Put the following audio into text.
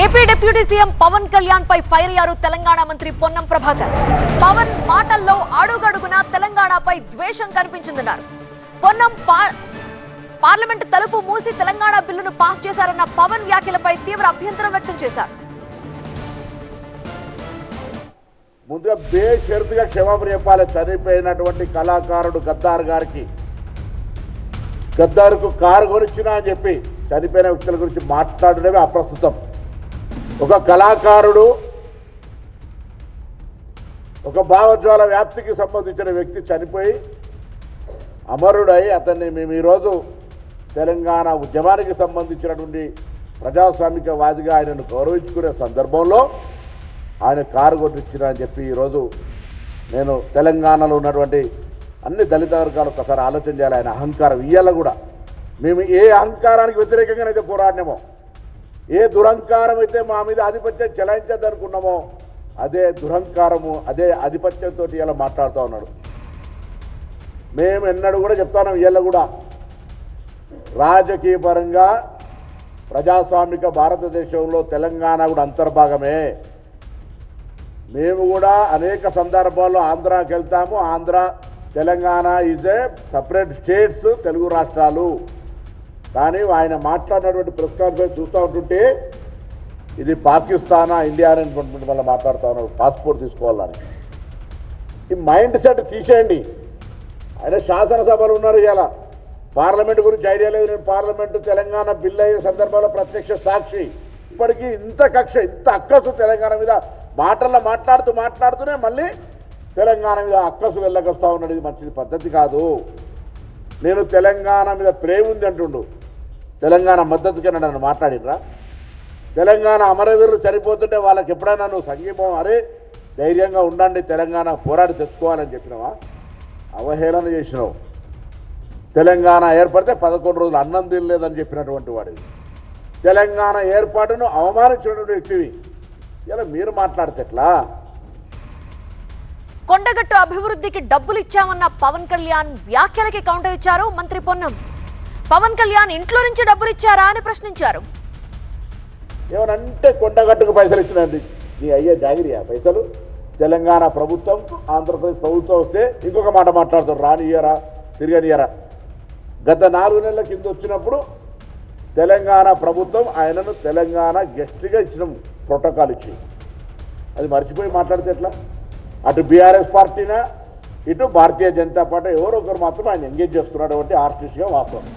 AP deputy CM Pawan Kalyan పై fire అయ్యారు తెలంగాణ మంత్రి పొన్నం ప్రభాకర్. పవన్ మాటల్లో అడుగడుగునా తెలంగాణపై ద్వేషం కనిపించిందన్నారు. పొన్నం పార్లమెంట్ తలుపు మూసి తెలంగాణ బిల్లును పాస్ చేశారన్న పవన్ వ్యాఖ్యలపై తీవ్ర అభ్యంతరం వ్యక్తం చేశారు. ముందుగా బేషరతుగా క్షమాపణ చెప్పాలి. చనిపోయినటువంటి కళాకారుడు గద్దార్ గారికి, గద్దారుకు కారు కొనిచ్చినా అని చెప్పి చనిపోయిన వ్యక్తుల గురించి మాట్లాడడమే అప్రస్తుతం. ఒక కళాకారుడు, ఒక భావజ్వాల వ్యాప్తికి సంబంధించిన వ్యక్తి చనిపోయి అమరుడై అతన్ని మేము ఈరోజు తెలంగాణ ఉద్యమానికి సంబంధించినటువంటి ప్రజాస్వామికవాదిగా ఆయనను గౌరవించుకునే సందర్భంలో ఆయన కారు కొట్టించిన అని చెప్పి ఈరోజు నేను తెలంగాణలో ఉన్నటువంటి అన్ని దళిత వర్గాలు ఒకసారి ఆలోచన చేయాలి. ఆయన అహంకారం ఇయ్యాల కూడా మేము ఏ అహంకారానికి వ్యతిరేకంగానైతే పోరాడినామో, ఏ దురహంకారం అయితే మా మీద ఆధిపత్యం చెలాయించద్దనుకున్నామో అదే దురహంకారము, అదే ఆధిపత్యంతో ఇలా మాట్లాడుతూ ఉన్నాడు. మేము ఎన్నడూ కూడా చెప్తాను, ఇవాళ కూడా రాజకీయ పరంగా ప్రజాస్వామిక భారతదేశంలో తెలంగాణ కూడా అంతర్భాగమే. మేము కూడా అనేక సందర్భాల్లో ఆంధ్రాకి వెళ్తాము. Andhra, Telangana is a separate states, Telugu రాష్ట్రాలు. కానీ ఆయన మాట్లాడినటువంటి ప్రెస్ కాన్ఫరెన్స్ చూస్తూ ఉంటుంటే ఇది పాకిస్తానా ఇండియా అనేటువంటి వల్ల మాట్లాడుతూ ఉన్నాడు. పాస్పోర్ట్ తీసుకోవాలని ఈ మైండ్ సెట్ తీసేయండి. ఆయన శాసనసభలు ఉన్నారు, ఇలా పార్లమెంట్ గురించి ఐడియా లేదు. నేను పార్లమెంటు తెలంగాణ బిల్ అయ్యే సందర్భంలో ప్రత్యక్ష సాక్షి. ఇప్పటికీ ఇంత కక్ష, ఇంత అక్కసు తెలంగాణ మీద మాట్లాడుతూనే మళ్ళీ తెలంగాణ మీద అక్కసు వెళ్ళకొస్తా ఉన్నాడు. ఇది మంచిది పద్ధతి కాదు. నేను తెలంగాణ మీద ప్రేమ ఉంది అంటుండు. తెలంగాణ మద్దతుకి నన్ను మాట్లాడినరా? తెలంగాణ అమరవీరులు చనిపోతుంటే వాళ్ళకి ఎప్పుడైనా నువ్వు సంఘీభావం అరే ధైర్యంగా ఉండండి, తెలంగాణ పోరాడి తెచ్చుకోవాలని చెప్పినావా? అవహేళన చేసినావు. తెలంగాణ ఏర్పడితే 11 రోజులు అన్నం తినలేదని చెప్పినటువంటి వాడివి. తెలంగాణ ఏర్పాటును అవమానించినటువంటి వ్యక్తివి. ఇలా మీరు మాట్లాడితే ఎట్లా? కొండగట్టు అభివృద్ధికి డబ్బులు ఇచ్చామన్న పవన్ కళ్యాణ్ వ్యాఖ్యలకి కౌంటర్ ఇచ్చారు మంత్రి పొన్నం. పవన్ కళ్యాణ్ ఇంట్లో నుంచి డబ్బులు ఇచ్చారా అని ప్రశ్నించారు. ఏమనంటే కొండగట్టుకు పైసలు ఇచ్చినండి, నీ అయ్యే జాగిరియా పైసలు? తెలంగాణ ప్రభుత్వం, ఆంధ్రప్రదేశ్ ప్రభుత్వం వస్తే ఇంకొక మాట మాట్లాడతారు, రానియరా తిరగనియరా. గత 4 నెలల కింద వచ్చినప్పుడు తెలంగాణ ప్రభుత్వం ఆయనను తెలంగాణ గెస్ట్గా ఇచ్చిన ప్రోటోకాల్ ఇచ్చి, అది మర్చిపోయి మాట్లాడితే ఎట్లా? అటు బీఆర్ఎస్ పార్టీనా, ఇటు భారతీయ జనతా పార్టీ ఎవరొకరు మాత్రం ఆయన ఎంగేజ్ చేస్తున్నాడు. అంటే ఆర్టిస్ట్గా వాస్తవం.